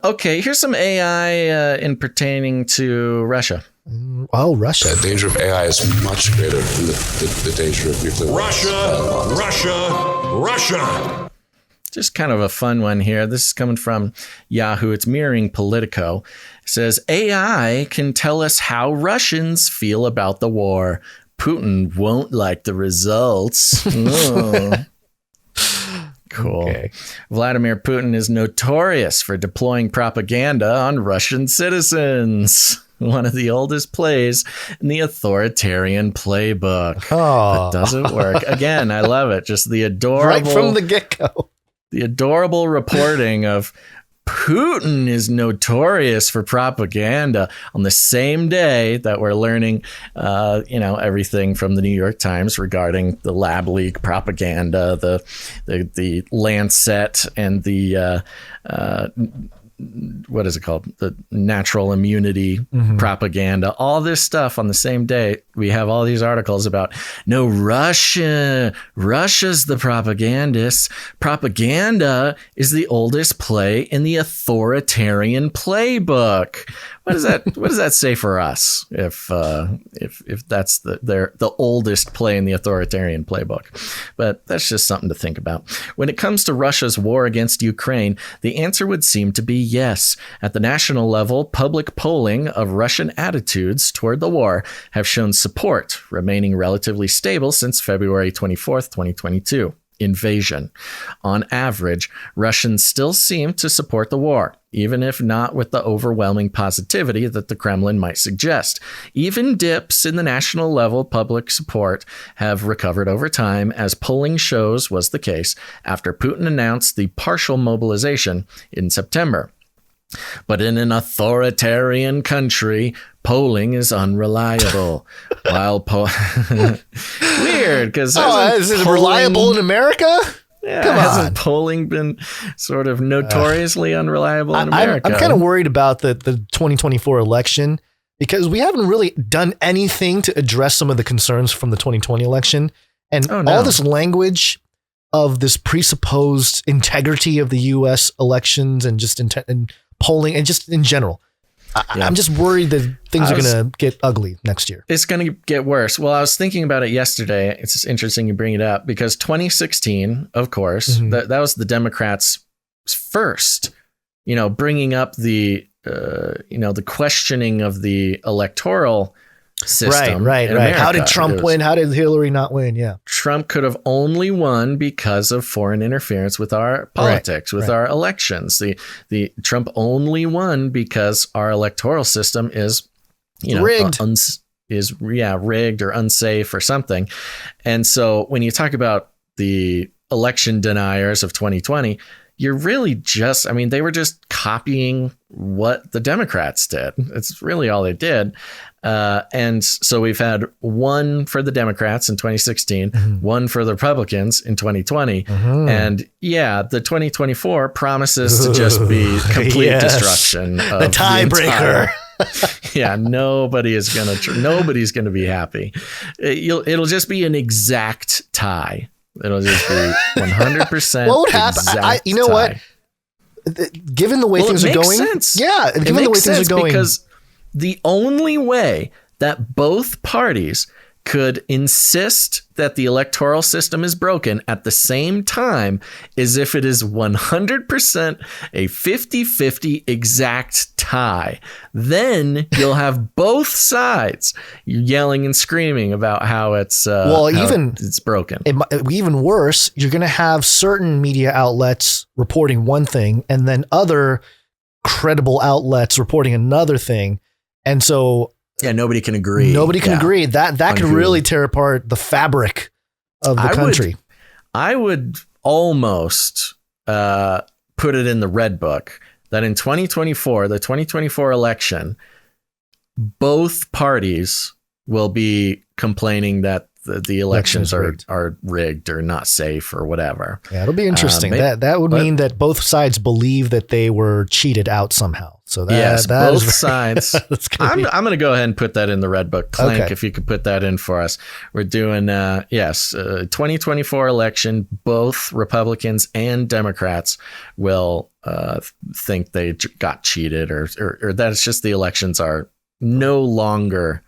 Okay, here's some AI in pertaining to Russia. Oh, Russia. The danger of AI is much greater than the danger of nuclear weapons. Russia. Just kind of a fun one here. This is coming from Yahoo. It's mirroring Politico. It says, AI can tell us how Russians feel about the war. Putin won't like the results. Oh. Cool. Okay. Vladimir Putin is notorious for deploying propaganda on Russian citizens. One of the oldest plays in the authoritarian playbook. Oh. That doesn't work. Again, I love it. Just the adorable... Right from the get-go. The adorable reporting of Putin is notorious for propaganda on the same day that we're learning, everything from the New York Times regarding the lab leak propaganda, the Lancet and the what is it called? The natural immunity propaganda, all this stuff on the same day. We have all these articles about, no, Russia's the propagandist. Propaganda is the oldest play in the authoritarian playbook. What does that say for us if that's the oldest play in the authoritarian playbook? But that's just something to think about. When it comes to Russia's war against Ukraine, the answer would seem to be yes. At the national level, public polling of Russian attitudes toward the war have shown support, remaining relatively stable since February 24th, 2022. Invasion. On average, Russians still seem to support the war, even if not with the overwhelming positivity that the Kremlin might suggest. Even dips in the national level public support have recovered over time, as polling shows was the case after Putin announced the partial mobilization in September. But in an authoritarian country, polling is unreliable. While weird, because is it reliable in America? Yeah, come hasn't on. Polling been sort of notoriously unreliable in America? I'm kind of worried about the 2024 election, because we haven't really done anything to address some of the concerns from the 2020 election, and all this language of this presupposed integrity of the U.S. elections and just and polling and just in general. I'm just worried that things are going to get ugly next year. It's going to get worse. Well, I was thinking about it yesterday. It's just interesting you bring it up, because 2016, of course, that was the Democrats' first, bringing up the, the questioning of the electoral system. Right. How did Trump win? How did Hillary not win? Yeah. Trump could have only won because of foreign interference with our politics, with our elections. The Trump only won because our electoral system is, rigged. Rigged or unsafe or something. And so when you talk about the election deniers of 2020, you're really just, they were just copying what the Democrats did. It's really all they did. And so we've had one for the Democrats in 2016, one for the Republicans in 2020. And the 2024 promises to just be complete destruction. Of the tiebreaker. Nobody's going to be happy. It'll just be an exact tie. It'll just be 100%. What would happen? You know what? Given the way things are going, sense. Yeah, given the way things are going, because the only way that both parties could insist that the electoral system is broken at the same time is if it is 100% a 50-50 exact tie. Then you'll have both sides yelling and screaming about how it's it's broken. Even worse, you're going to have certain media outlets reporting one thing and then other credible outlets reporting another thing. And so nobody can agree. Agree. That could really tear apart the fabric of the country. I would almost put it in the red book that in 2024, the 2024 election, both parties will be complaining that the elections are rigged or not safe or whatever. Yeah, it'll be interesting. That would mean that both sides believe that they were cheated out somehow. So that both sides. I'm going to go ahead and put that in the red book. Clank, Okay. if you could put that in for us. We're doing 2024 election. Both Republicans and Democrats will think they got cheated, or that it's just the elections are no longer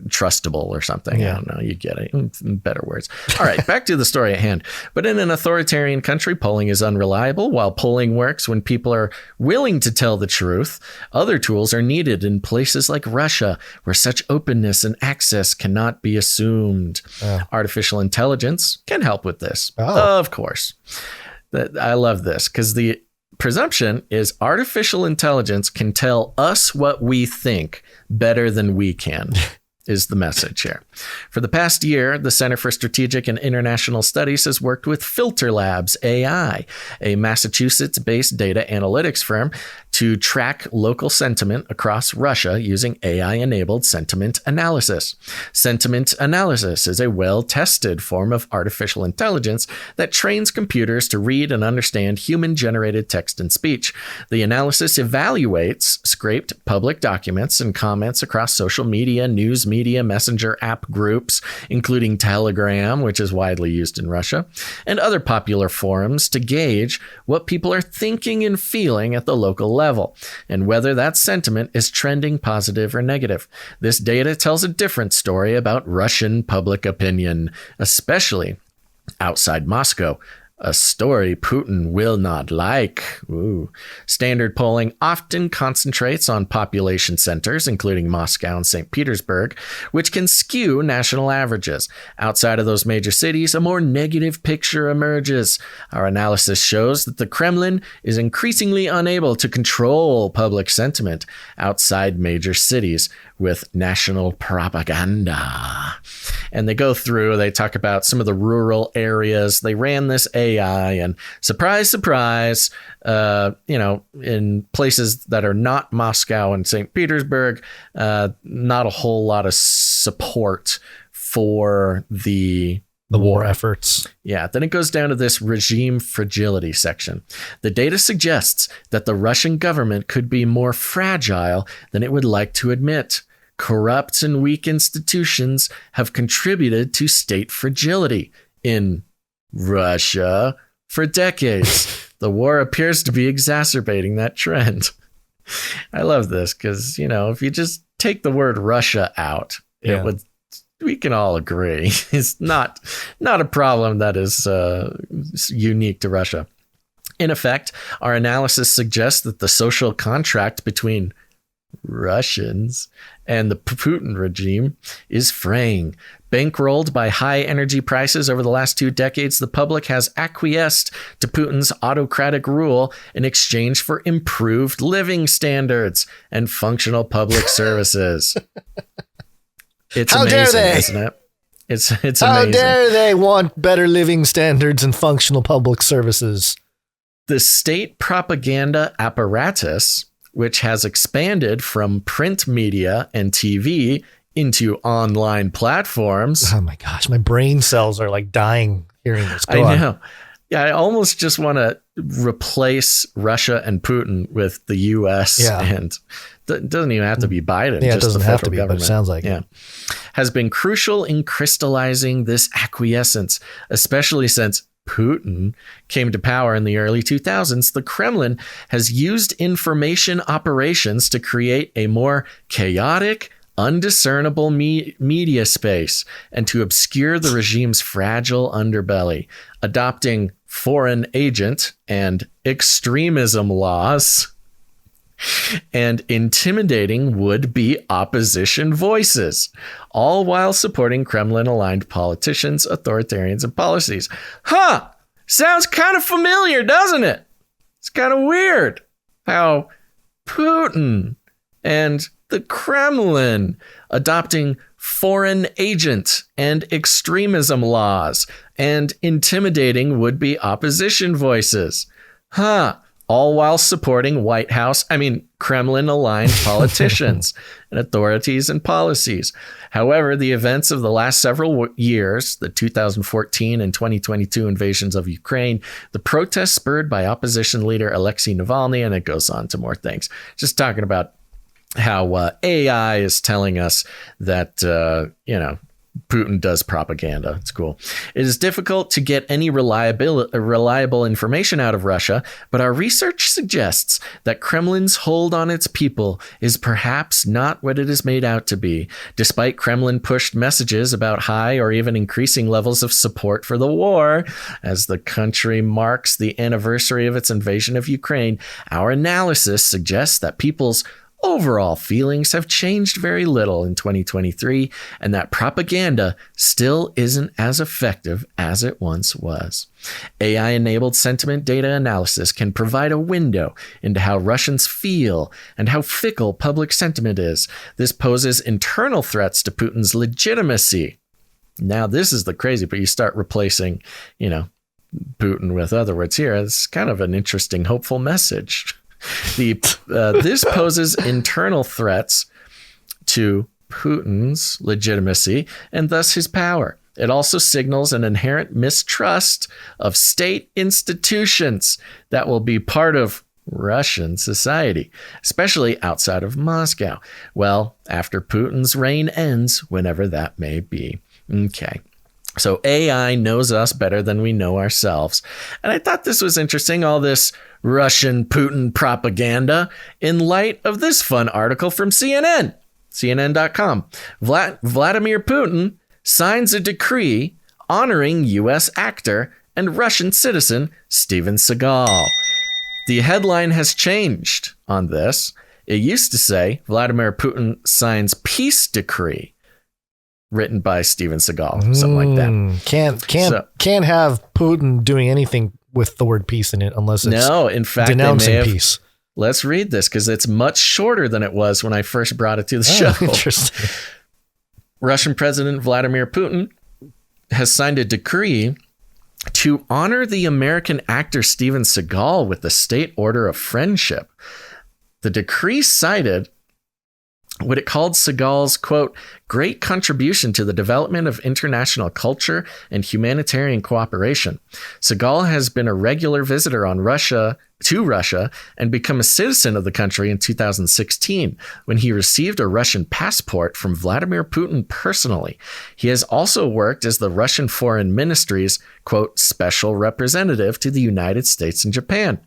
trustable or something. Yeah. I don't know. You get it. In better words. All right, back to the story at hand. But in an authoritarian country, polling is unreliable. While polling works when people are willing to tell the truth, other tools are needed in places like Russia, where such openness and access cannot be assumed. Artificial intelligence can help with this. Of course. I love this because the presumption is artificial intelligence can tell us what we think better than we can, is the message here. For the past year, the Center for Strategic and International Studies has worked with Filter Labs AI, a Massachusetts-based data analytics firm, to track local sentiment across Russia using AI-enabled sentiment analysis. Sentiment analysis is a well-tested form of artificial intelligence that trains computers to read and understand human-generated text and speech. The analysis evaluates scraped public documents and comments across social media, news media, messenger app groups, including Telegram, which is widely used in Russia, and other popular forums to gauge what people are thinking and feeling at the local level, and whether that sentiment is trending positive or negative. This data tells a different story about Russian public opinion, especially outside Moscow. A story Putin will not like. Ooh. Standard polling often concentrates on population centers, including Moscow and St. Petersburg, which can skew national averages. Outside of those major cities, a more negative picture emerges. Our analysis shows that the Kremlin is increasingly unable to control public sentiment outside major cities with national propaganda. And they go through, they talk about some of the rural areas. They ran this AI, and surprise, surprise, in places that are not Moscow and St. Petersburg, not a whole lot of support for the war efforts. Yeah. Then it goes down to this regime fragility section. The data suggests that the Russian government could be more fragile than it would like to admit. Corrupt and weak institutions have contributed to state fragility in Russia for decades. The war appears to be exacerbating that trend. I love this because, if you just take the word Russia out, we can all agree it's not a problem that is unique to Russia. In effect, our analysis suggests that the social contract between Russians and the Putin regime is fraying. Bankrolled by high energy prices over the last 2 decades, the public has acquiesced to Putin's autocratic rule in exchange for improved living standards and functional public services. It's How amazing, dare they? isn't it? It's How amazing. dare they want better living standards and functional public services? The state propaganda apparatus, which has expanded from print media and TV into online platforms. Oh my gosh, my brain cells are like dying hearing this. Go I on. know. Yeah, I almost just want to replace Russia and Putin with the U.S. and it doesn't even have to be Biden. Yeah, just it doesn't the have to federal be, government. but it sounds like it. Has been crucial in crystallizing this acquiescence, especially since Putin came to power in the early 2000s. The Kremlin has used information operations to create a more chaotic, undiscernible media space and to obscure the regime's fragile underbelly, adopting foreign agent and extremism laws and intimidating would-be opposition voices, all while supporting Kremlin-aligned politicians, authoritarians, and policies. Sounds kind of familiar, doesn't it? It's kind of weird how Putin and the Kremlin adopting foreign agent and extremism laws and intimidating would-be opposition voices. all while supporting Kremlin-aligned politicians and authorities and policies. However, the events of the last several years, the 2014 and 2022 invasions of Ukraine, the protests spurred by opposition leader Alexei Navalny, and it goes on to more things. Just talking about how AI is telling us that, Putin does propaganda. It's cool. It is difficult to get any reliable information out of Russia, but our research suggests that Kremlin's hold on its people is perhaps not what it is made out to be, despite Kremlin-pushed messages about high or even increasing levels of support for the war. As the country marks the anniversary of its invasion of Ukraine, our analysis suggests that people's overall feelings have changed very little in 2023, and that propaganda still isn't as effective as it once was. AI-enabled sentiment data analysis can provide a window into how Russians feel and how fickle public sentiment is. This poses internal threats to Putin's legitimacy. Now, this is the crazy, but you start replacing, Putin with other words here. It's kind of an interesting, hopeful message. This poses internal threats to Putin's legitimacy and thus his power. It also signals an inherent mistrust of state institutions that will be part of Russian society, especially outside of Moscow. Well, after Putin's reign ends, whenever that may be. Okay. So AI knows us better than we know ourselves. And I thought this was interesting, all this Russian Putin propaganda, in light of this fun article from CNN, CNN.com. Vladimir Putin signs a decree honoring U.S. actor and Russian citizen Steven Seagal. The headline has changed on this. It used to say Vladimir Putin signs peace decree, written by Steven Seagal, something like that. Can't have Putin doing anything with the word peace in it unless it's denouncing peace. Let's read this because it's much shorter than it was when I first brought it to the show. Interesting. Russian President Vladimir Putin has signed a decree to honor the American actor Steven Seagal with the State Order of Friendship. The decree cited what it called Seagal's, quote, great contribution to the development of international culture and humanitarian cooperation. Seagal has been a regular visitor to Russia and become a citizen of the country in 2016 when he received a Russian passport from Vladimir Putin personally. He has also worked as the Russian Foreign Ministry's, quote, special representative to the United States and Japan.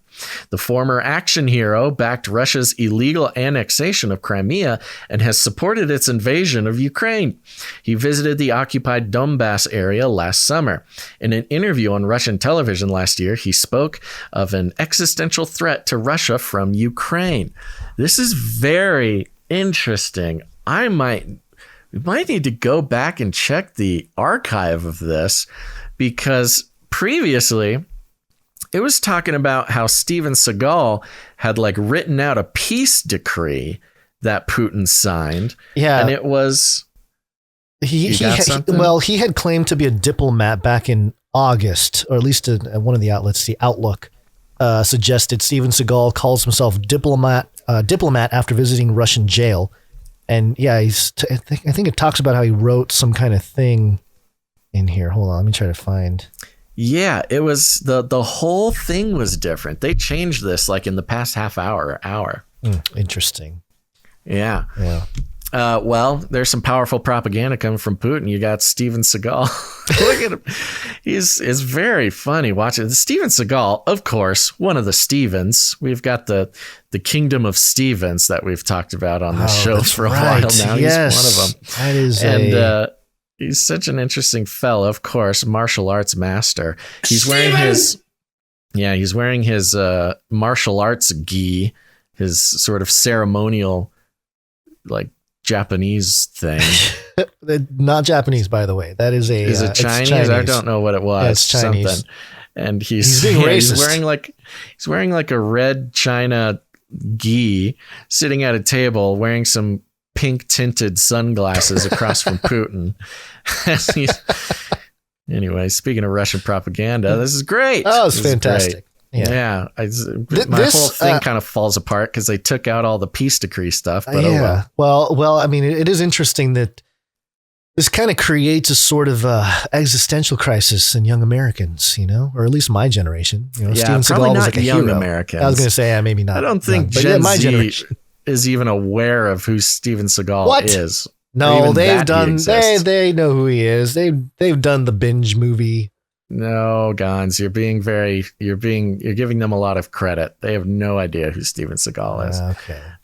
The former action hero backed Russia's illegal annexation of Crimea and has supported its invasion of Ukraine. He visited the occupied Donbass area last summer. In an interview on Russian television last year, he spoke of an existential threat to Russia from Ukraine. This is very interesting. We might need to go back and check the archive of this, because previously it was talking about how Steven Seagal had written out a peace decree that Putin signed. Yeah. And it was... He had claimed to be a diplomat back in August, or at least one of the outlets, the Outlook, suggested Steven Seagal calls himself diplomat after visiting Russian jail. And yeah, I think it talks about how he wrote some kind of thing in here. Hold on, let me try to find... Yeah, it was the whole thing was different. They changed this in the past half hour or hour. Interesting. Yeah. Well, there's some powerful propaganda coming from Putin. You got Steven Seagal. Look at him. He's very funny watching. Steven Seagal, of course, one of the Stevens. We've got the Kingdom of Stevens that we've talked about on the show for a while now. Yes. He's one of them. That is he's such an interesting fellow, of course, martial arts master. He's wearing his martial arts gi, his sort of ceremonial, Japanese thing. Not Japanese, by the way. That is is it Chinese? I don't know what it was. Yeah, it's Chinese. Something. And he's being racist. He's wearing a red China gi, sitting at a table, wearing some pink tinted sunglasses across from Putin. Anyway, speaking of Russian propaganda, this is great. Oh, it's fantastic. Yeah. My whole thing kind of falls apart because they took out all the peace decree stuff. But well, I mean, it is interesting that this kind of creates a sort of existential crisis in young Americans, or at least my generation. Steven Seagal was like a young hero. Americans. I was going to say maybe not. I don't think Gen Z is even aware of who Steven Seagal is. No, they've done. They know who he is. They've done the binge movie. No, Gons, you're giving them a lot of credit. They have no idea who Steven Seagal is. Okay.